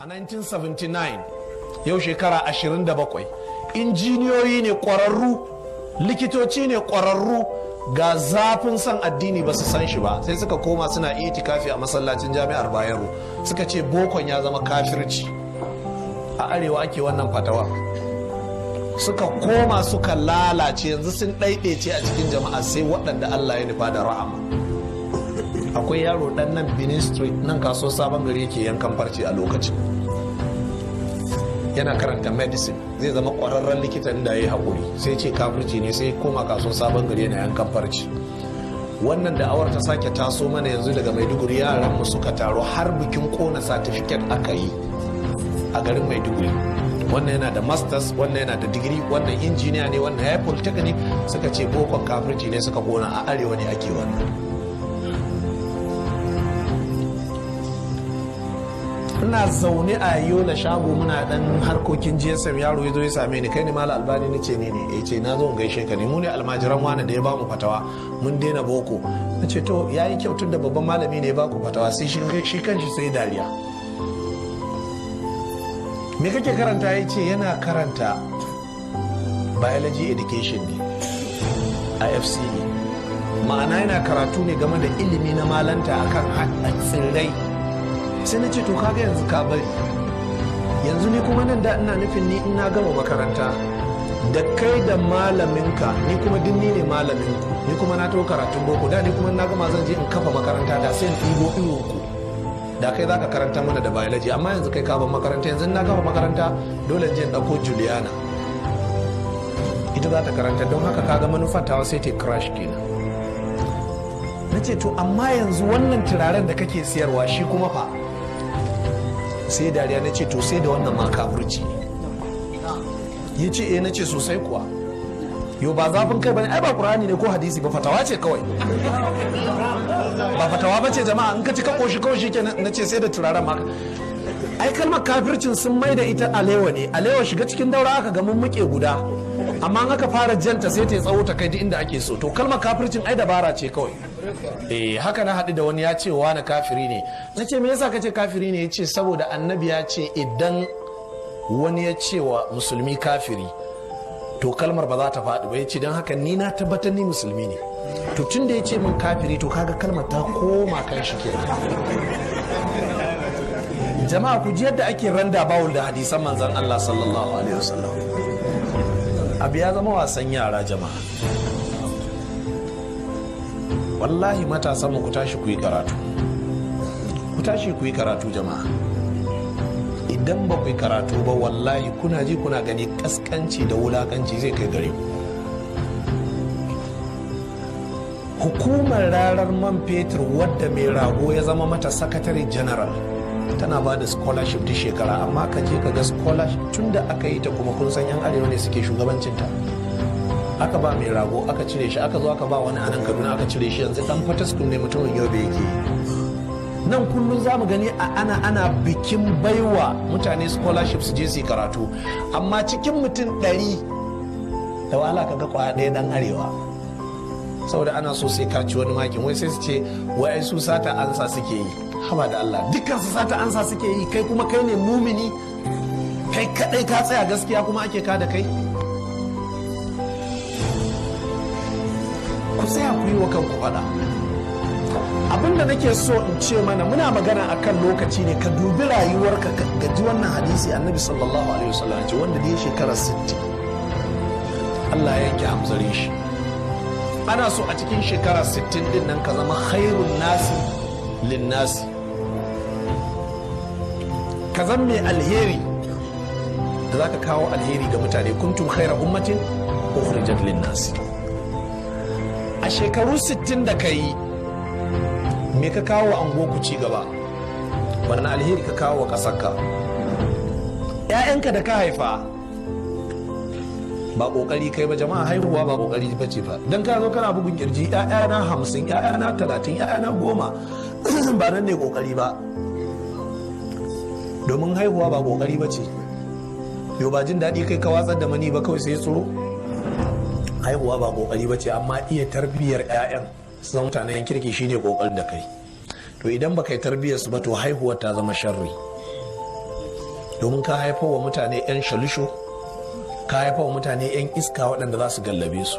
a 1979 yau shekara 27 injiniyoyi ne ƙwararru, likitoci ne ƙwararru, ga zafin san addini ba su san shi ba, sai suka koma suna itikafi a masallacin jami'ar Bayero, suka ce bokon ya zama kafirci. A arewa ake wannan fatawa, suka koma suka lalace, yanzu sun ɗaiɗaice a cikin jama'a sai waɗanda Allah ya nufa da rahama. Akwai yaro ɗan nan Benin Street nan kaso sabon gari yake yankan farce a lokacin, yana karanta medicine, zai zama ƙwararren likitan da ya yi haƙuri, sai ce kafirci ne, sai koma kaso sabon gari yana yankan farce. Wannan da'awar ta sake taso mana yanzu daga Maiduguri, yaran mu suka taro har bikin kona certificate aka yi a garin Maiduguri. Wannan yana da masters, wannan yana da digiri, wannan injiniya ne, wannan ya yi polytechnic, suka ce bokon kafirci ne, suka kona. A arewa ne ake wannan. Ina zaune a Yola shago muna dan harkokin GSM, yaro ya zo ya same ni, kai ne Malam Albani? Ni ce ne ya ce na zo in gaishe ka ne, mu ne almajiran wani da ya bamu fatawa mun daina boko. Na ce to ya yi kyau, tun da babban malami ne ya baku fatawa. Sai shi kanshi sai dariya. Me kake karanta? Ya ce yana karanta biology education ne a FC ne, ma'ana yana karatu ne game da ilimi na malanta akan tsirrai. Sai na ce to kaga yanzu ka bari, yanzu ni kuma nan da ina nufin ni in na gama makaranta da kai da malaminka, ni kuma din ni ne malaminku, ni kuma na taho karatun boko, da ni kuma na gama zan je in kafa makaranta, da sai in ɗibo ku da kai za ka karanta mana da biology. Amma yanzu kai ka ban makaranta, yanzu na gama makaranta dole in je in ɗauko Juliana, ita za ta karanta, don haka kaga manufar tawa sai ta crash kenan. Na ce to amma yanzu wannan turaren da kake siyarwa shi kuma fa? Sai dariya. Na ce to sai da wannan ma kafirci ne. Ya ce na ce sosai kuwa. Yo ba zafin kai bane, ai ba Qur'ani ne ko hadisi ba, fatawa ce kawai. Ba fatawa bace jama'a, in ka ci ka koshi kawai shikenan. Na ce sai da turaren ma. Ai kalmar kafircin sun mai da ita alewa ne, alewa shiga cikin daura aka ga mun muke guda, amma in aka fara janta sai ta tsawo ta kai duk inda ake so. To kalmar kafircin ai dabara ce kawai. Haka na haɗu da wani ya ce wani kafiri ne. Na ce me yasa ka ce kafiri ne? Ya ce saboda annabi ya ce idan wani ya ce wa musulmi kafiri to kalmar ba za ta faɗi ba. Ya ce don haka ni na tabbatar ni musulmi ne, to tun da ya ce min kafiri to kaga kalmar ta koma kan shi kenan. Jama'a ku ji yadda ake randa bawul da hadisan manzon Allah sallallahu alaihi wasallam. Abu ya zama wasan yara jama'a. Wallahi matasan mu ku tashi ku yi karatu, ku tashi ku yi karatu jama'a. Idan ba ku yi karatu ba wallahi kuna ji kuna gani kaskanci da wulakanci zai kai gare ku. Hukumar rarar man fetur wadda mai rago ya zama mata sakatare general tana ba da scholarship duk shekara, amma ka je ka ga scholarship tun da aka yi ta, kuma kun san yan arewa ne suke shugabancinta. Aka ba mai rago aka cire shi, aka zo aka ba wani a nan Kaduna aka cire shi, yanzu dan fataskun ne mutumin Yobe yake. Nan kullum za mu gani ana bikin baiwa mutane scholarship su je su yi karatu, amma cikin mutum 100 da wahala ka ga kwaya ɗaya dan arewa, saboda ana so sai ka ci wani makin, wai sai su ce wai su sata ansa suke yi. Haba da Allah, dukkan su sata ansa suke yi, kai kuma kai ne mumini, kai kadai ka tsaya gaskiya kuma ake ka da kai. Ku tsaya ku yi wa kanku faɗa. Abinda nake so in ce mana, muna magana akan lokaci ne, ka dubi rayuwarka ka gaji wannan hadisi. Annabi sallallahu alaihi wasallam ce wanda da ya shekara 60 Allah ya yanke hamzare shi. Ana so a cikin shekara 60 din nan ka zama khairun nasi lin nasi, ka zama mai alheri da zaka kawo alheri ga mutane. Kuntum khaira ummatin ukhrijat lin nasi. A shekaru 60 da ka yi, me ka kawo wa angoku ci gaba? Wannan alheri ka kawo wa ƙasarka. 'Ya'yanka da ka haifa ba ƙoƙari kai ba jama'a, haihuwa ba ƙoƙari ba ce fa. Don ka zo kana bugun kirji 'ya'yana 50, 'ya'yana 30, 'ya'yana 10 ba nan ne ƙoƙari ba, domin haihuwa ba ƙoƙari ba ce. Yau ba jin daɗi kai ka watsar da mani ba kawai sai tsoro. Haihuwa ba kokari ba ce, amma iya tarbiyyar 'ya'yan su zama mutanen kirki shine kokarin da kai. To idan baka yi tarbiyyar su ba to haihuwar ta zama sharri. domin ka haifar wa mutane 'yan shalisho, ka haifar wa mutane 'yan iska waɗanda za su gallabe su.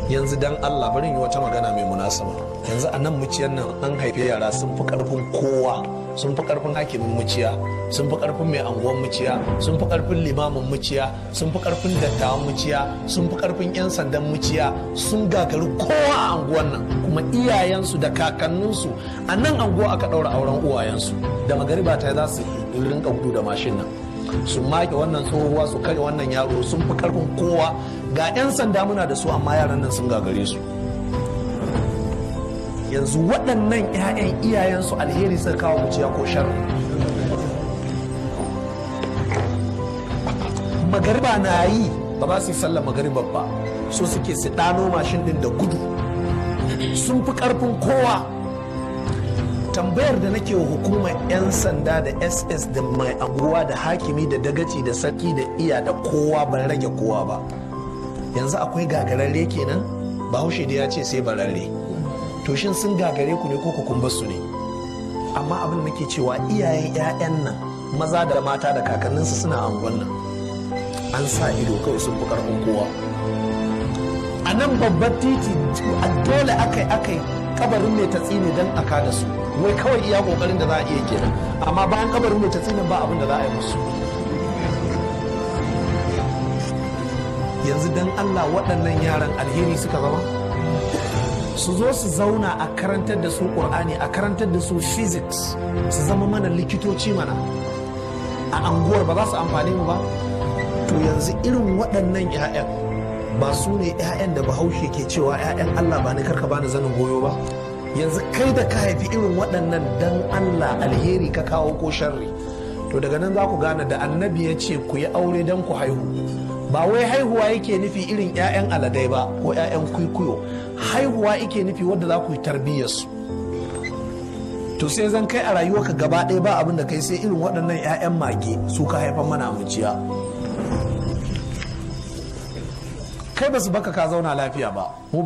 Yanzu dan Allah bari yi wata magana mai munasaba. Yanzu a nan muciyar nan an haife yara sun fi karfin kowa, sun fi karfin hakimin muciya, sun fi karfin mai anguwan muciya, sun fi karfin limamin muciya, sun fi karfin dattawan muciya, sun fi karfin 'yan sandan muciya, sun gagari kowa a anguwan nan. Kuma iyayensu da kakanninsu a nan anguwa aka ɗaura auren uwayensu, da magariba ta za su rinka gudu da mashin nan, su make wannan tsohuwa, su kare wannan yaro, sun fi karfin kowa. Ga 'yan sanda muna da su amma yaran nan sun gagare su. Yanzu waɗannan 'ya'yan iyayensu alheri suka kawo muciya ko sharri? Magariba na yi ba ba su yi sallar magariba ba, so suke su ɗano mashin ɗin da gudu, sun fi karfin kowa. Tambayar da nake wa hukumar 'yan sanda da SS da mai anguwa da hakimi da dagaci da sarki da iya da kowa, ban rage kowa ba. Yanzu akwai gagararre kenan? Bahaushe da ya ce sai bararre. To shin sun gagare ku ne ko kun basu ne? Amma abin da nake cewa iyayen 'ya'yan nan maza da mata da kakanninsu suna angon nan, an sa ido kawai sun fi karfin kowa. A nan babbar titi dole akai kabarin mai tatsi ne don a kada su, wai kawai iya kokarin da za a iya kenan. Amma bayan kabarin mai tatsi ba abin da za a yi musu. Yanzu dan Allah waɗannan yaran alheri suka zama? Su zo su zauna a karantar da su Ƙur'ani, a karantar da su physics, su zama mana likitoci mana a anguwar, ba za su amfani mu ba? To yanzu irin waɗannan 'ya'yan ba su ne 'ya'yan da Bahaushe ke cewa 'ya'yan Allah ba ni karka bani zanin goyo ba? Yanzu kai da ka haifi irin waɗannan dan Allah alheri ka kawo ko sharri? To daga nan za ku gane da annabi ya ce ku yi aure don ku haihu, ba wai haihuwa yake nufi irin 'ya'yan aladai ba ko 'ya'yan kwikwiyo, haihuwa yake nufi wadda za ku yi tarbiyyarsu. To sai zan kai a rayuwarka gaba ɗaya ba abin da kai sai irin waɗannan 'ya'yan mage su ka haifan mana muciya. Kai ba su baka ka zauna lafiya ba, mu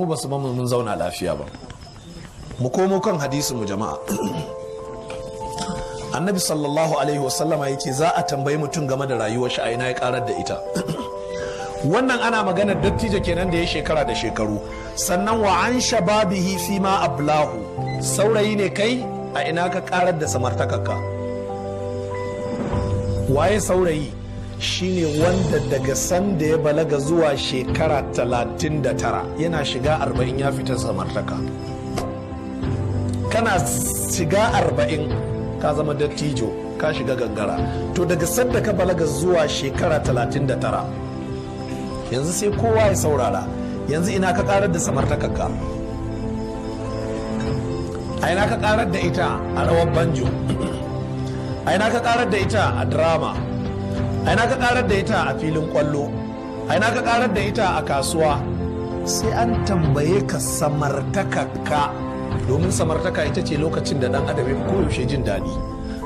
ba su bamu mun zauna lafiya ba. Mu komo kan hadisin mu jama'a. Annabi sallallahu alaihi wasallama ya ce za a tambayi mutum game da rayuwar shi a ina ya karar da ita. Wannan ana maganar dattijo kenan da ya shekara da shekaru. Sannan wa an shababihi fi ma ablahu, saurayi ne kai a ina ka karar da samartakarka. Waye saurayi? Shine wanda daga sanda ya balaga zuwa shekara 39 yana shiga 40 ya fita samartaka. Kana shiga 40 ka zama dattijo, ka shiga gangara. To daga sanda ka balaga zuwa shekara 39 yanzu sai kowa ya saurara. Yanzu ina ka karar da samartakarka? A ina ka karar da ita a rawar banjo? A ina ka karar da ita a drama? A ina ka karar da ita a filin kwallo? A ina ka karar da ita a kasuwa? Sai an tambaye ka samartakarka, domin samartaka ita ce lokacin da dan adam ya koyaushe jin daɗi.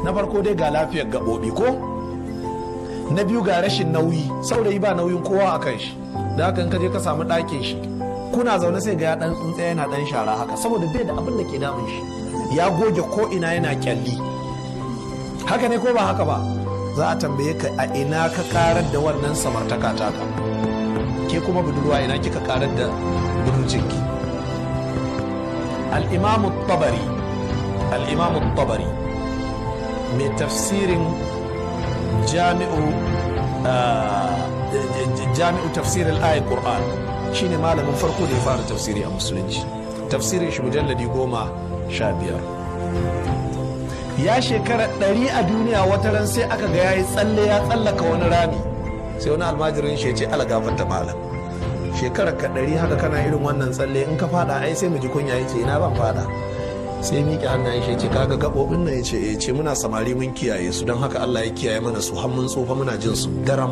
Na farko dai ga lafiyar gaɓoɓi ko? Na biyu ga rashin nauyi, saurayi ba nauyin kowa a kan shi, da haka in ka je ka samu ɗakin shi kuna zaune sai ga ya ɗan tsuntsaya yana ɗan shara haka, saboda bai da abin da ke damun shi, ya goge ko ina yana kyalli. Haka ne ko ba haka ba? Za a tambaye ka a ina ka karar da wannan samartaka taka. Ke kuma budurwa ina kika karar da budurcinki? Al-Imam tabari mai tafsirin jami'u tafsirin ayat Qur'an shine malamin farko da ya fara tafsiri a musulunci. Tafsirin shi mujalladi 15. Ya shekara 100 a duniya, wata ran sai aka ga yayi tsalle ya tsallaka wani rami, sai wani almajirin shi ya ce algafata malam, shekara ka 100 haka kana irin wannan tsalle, in ka fada ai sai mu ji kunya. Yace ina ban fada. Sai miƙe hannayen shi ce kaga gaɓoɓin nan, ya ce muna samari mun kiyaye su, don haka Allah ya kiyaye mana su har mun tsufa muna jin su daram.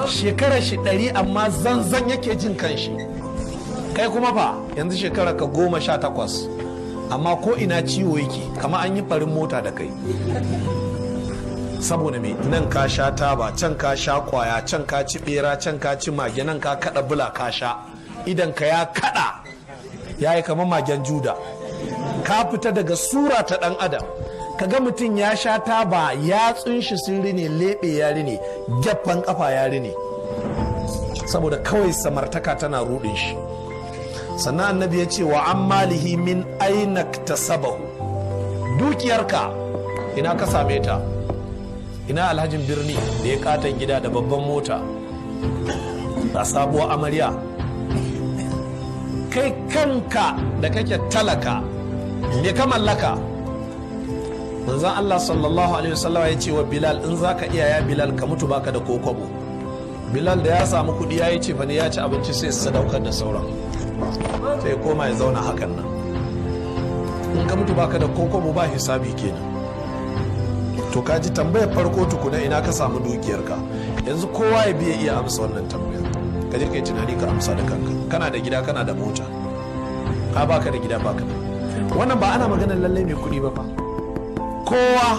Shekarar shi 100 amma zanzan yake jin kanshi. Kai kuma fa yanzu shekara ka 18 amma ko ina ciwo yake, kama an yi farin mota da kai. Saboda me? Nan ka sha taba, can ka sha kwaya, can ka ci bera, can ka ci mage, nan ka kada bula ka sha, idan ka ya kada ya yi kamar magen juda, ka fita daga sura ta dan adam. kaga mutum ya sha taba yatsun shi sun rine, leɓe ya rine, gyaffan kafa ya rine, saboda kawai samartaka tana rudin shi. Sannan annabi ya ce wa an malihi min aina tasabahu, dukiyarka ina ka same ta? Ina alhajin birni da ya katon gida da babban mota a sabuwar amarya? Kai kanka da kake talaka me ka mallaka? manzon Allah sallallahu alaihi wasallam ya ce wa Bilal, in zaka iya ya Bilal ka mutu baka da kokobo. Bilal da ya samu kudi ya yi ce fa ne ya ci abinci sai su sadaukar da sauran, sai koma ya zauna hakan nan. In ka mutu baka da kokobo ba hisabi kenan. To ka ji tambayar farko tukuna, ina ka samu dukiyarka? Yanzu kowa ya biya iya amsa wannan tambayar. Ka je kai tunani ka amsa da kanka. Kana da gida, kana da mota, ka baka da gida baka da. Wannan ba ana maganar lallai mai kuɗi ba fa. Kowa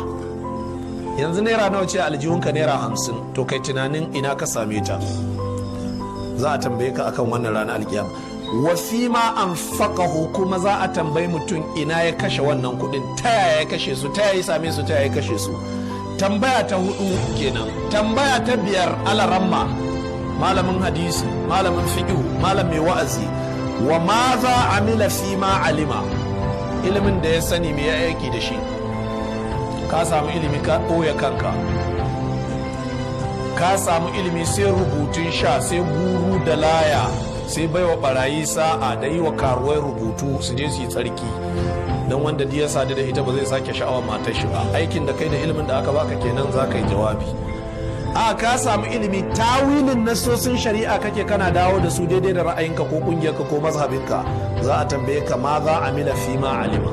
yanzu naira nawa ce aljihunka? naira 50. To kai tunanin ina ka same ta. Za a tambaye ka akan wannan ranar alkiyama. Wa fi ma anfaqahu, kuma za a tambayi mutum ina ya kashe wannan kuɗin, ta yaya ya kashe su, ta yaya ya same su, ta yaya ya kashe su. Tambaya ta 4 kenan. Tambaya ta 5, alaramma, malamin hadisi, malamin fiqh, malam mai wa'azi, wa ma za amila fi ma alima, ilimin da ya sani me ya aiki da shi. Ka samu ilimi ka ɓoye kanka, ka samu ilimi sai rubutun sha, sai guru da laya, sai baiwa barayi sa'a da yi wa karuwai rubutu su je su yi tsarki, don wanda ya sadu da ita ba zai sake sha'awar matar shi ba. Aikin da kai da ilimin da aka baka kenan za ka yi jawabi. A ka samu ilimi, tawilin nasosin shari'a kake kana dawo da su daidai da ra'ayinka ko kungiyarka ko mazhabinka. Za a tambaye ka ma za amila fi ma alima,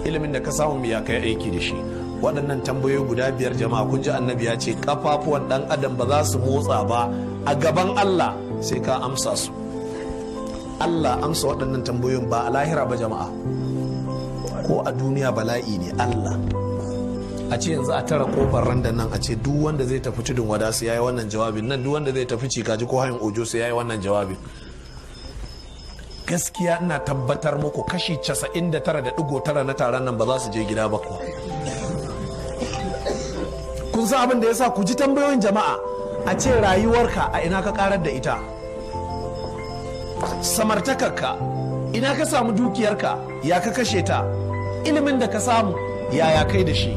ilimin da ka samu ya kai aiki da shi. Waɗannan tambayoyi guda 5 jama'a, kun ji annabi ya ce kafafuwan ɗan adam ba za su motsa ba a gaban Allah sai ka amsa su. Allah amsa waɗannan tambayoyin ba a lahira ba jama'a, ko a duniya bala'i ne. Allah a ce yanzu a tara kofar randan nan a ce duk wanda zai tafi tudun wada sai yayi wannan jawabin, nan duk wanda zai tafi cikaji ko hayin ojo sai yayi wannan jawabin. Gaskiya ina tabbatar muku kashi 99.9 na taron nan ba za su je gida ba kuwa. Kun san abin da yasa? Ku ji tambayoyin jama'a. A ce rayuwarka a ina ka karar da ita, samartakarka ina ka samu dukiyarka, ya ka kashe ta, ilimin da ka samu yaya kai da shi.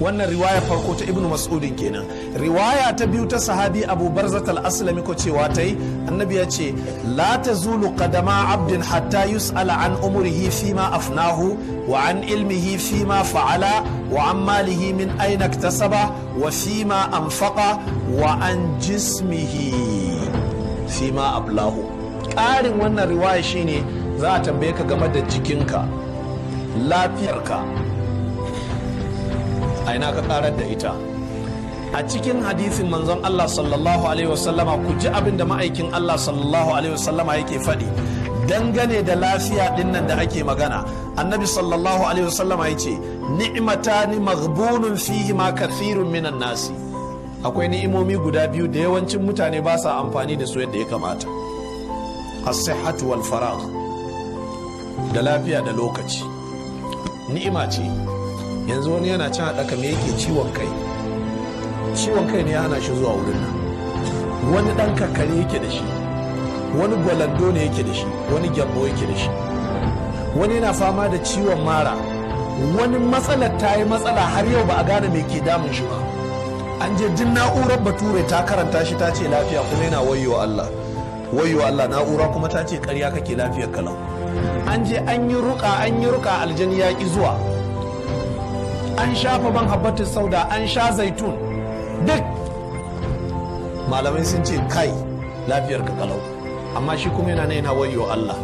Wannan riwaya farko ta ibnu mas'udin kenan. Riwaya ta biyu ta sahabi abu barzat al-aslami ko cewa ta yi, annabi ya ce la tazulu qadama abdin hatta yus'ala an umrihi fima afnahu wa an ilmihi fima fa'ala wa an malihi min aina iktasaba wa fima anfaqa wa an jismihi fima ablahu. Ƙarin wannan riwaya shine za a tambaye ka game da jikinka, lafiyarka, a ina ka karar da ita. A cikin hadisin manzon Allah sallallahu alaihi wasallama, ku ji abin da ma'aikin Allah sallallahu alaihi wasallama yake faɗi dangane da lafiya dinnan da ake magana. Annabi sallallahu alaihi wasallama ya ce ni'matani maghbunun fihi ma kathirun minan nasi. Akwai ni'imomi guda biyu da yawancin mutane ba sa amfani da su yadda ya kamata. As-sihhatu wal faragh, da lafiya da lokaci. Ni'ima ce. Yanzu wani yana cin haɗaka me yake ciwon kai, ciwon kai ne ya hana shi zuwa wurin nan. Wani ɗan kakkare yake da shi, wani gwalando ne yake da shi, wani gyambo yake da shi, wani yana fama da ciwon mara, wani matsalar ta yi matsala har yau ba a gane me ke damun shi ba. An je jin na'urar bature ta karanta shi ta ce lafiya, kuma yana wayyo Allah, wayyo Allah. Na'ura kuma ta ce ƙarya kake, lafiyar kalau. An je an yi ruka aljani ya ƙi zuwa, an shafa ban habbatin sauda, an sha zaitun, duk malamai sun ce kai lafiyar ka kalau, amma shi kuma yana wayo Allah.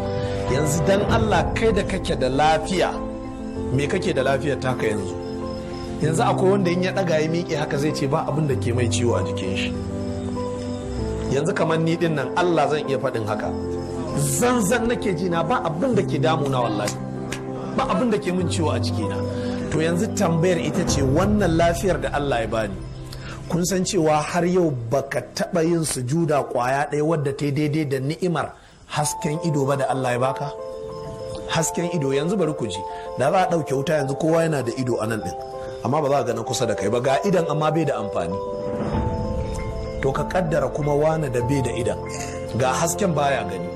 Yanzu dan Allah, kai da kake da lafiya, me kake da lafiyar taka yanzu? Yanzu akwai wanda in ya daga ya miƙe haka zai ce ba abin da ke mai ciwo a jikin shi. Yanzu kamar ni din nan, Allah zan iya faɗin haka, zanzan nake ji na, ba abin da ke damuna wallahi, ba abin da ke min ciwo a jikina. To yanzu tambayar ita ce, wannan lafiyar da Allah ya bani, kun san cewa har yau baka taɓa yin sujuda kwaya ɗaya wadda ta daidai da ni'imar hasken ido ba da Allah ya baka? hasken ido. Yanzu bari ku ji, da za a ɗauke wuta yanzu kowa yana da ido a nan ɗin, amma ba za a gana kusa da kai ba, ga idan amma bai da amfani. To ka kaddara kuma wane da bai da idan, ga hasken baya gani,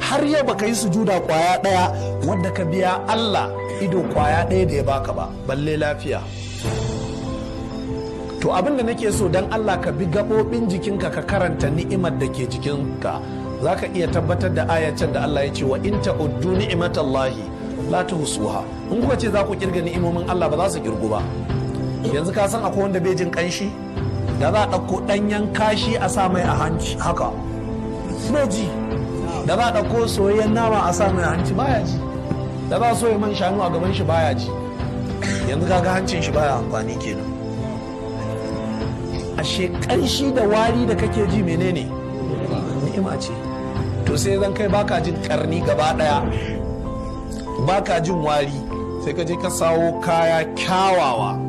har yau baka yi sujuda kwaya ɗaya wadda ka biya Allah ido kwaya ɗaya da ya baka ba, balle lafiya. To abin da nake so dan Allah ka bi gaɓoɓin jikinka ka karanta ni'imar da ke jikinka, za ka iya tabbatar da ayacin da Allah ya ce wa in ta'uddu ni'imatallahi la tuhsuha. In kuka ce za ku kirga ni'imomin Allah ba za su kirgu ba. Yanzu ka san akwai wanda bai jin kanshi, da za a ɗauko ɗanyen kashi a sa mai a hanci haka bai ji, da za a ɗauko soyayyen nama a sa mai a hanci baya ji, da za a soya man shanu a gaban shi baya ji. Yanzu kaga hancin shi baya amfani kenan. Ashe ƙanshi da wari da kake ji menene? Ni'ima ce. To sai zan kai baka jin karni gaba daya, baka jin wari, sai ka je ka sawo kaya kyawawa.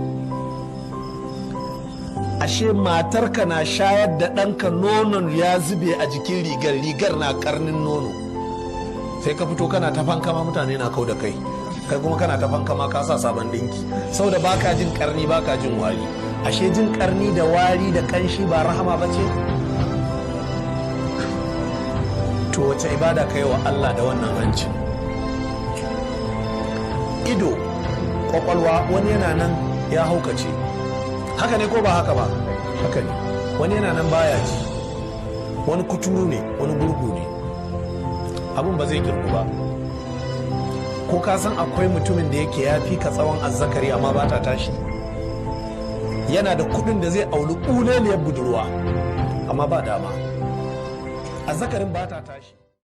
Ashe matarka na shayar da ɗanka nonon ya zube a jikin rigar na karnin nono, sai ka fito kana ta fankama, mutane na kau da kai kuma kana ta fankama ka sa sabon dinki saboda baka jin karni baka jin wari. Ashe jin karni da wari da kanshi ba rahama ba ce? To wace ibada ka yi wa Allah da wannan hancin? Ido, kwakwalwa, wani yana nan ya haukace, haka ne ko ba haka ba? Haka ne. Wani yana nan baya ji, wani kuturu ne, wani gurgu ne, abin ba zai kirku ba. Ko ka san akwai mutumin da yake ya fi ka tsawon azzakari amma ba ta tashi? Yana da kudin da zai auri ƙuleliyar budurwa amma ba dama, azzakarin ba ta tashi.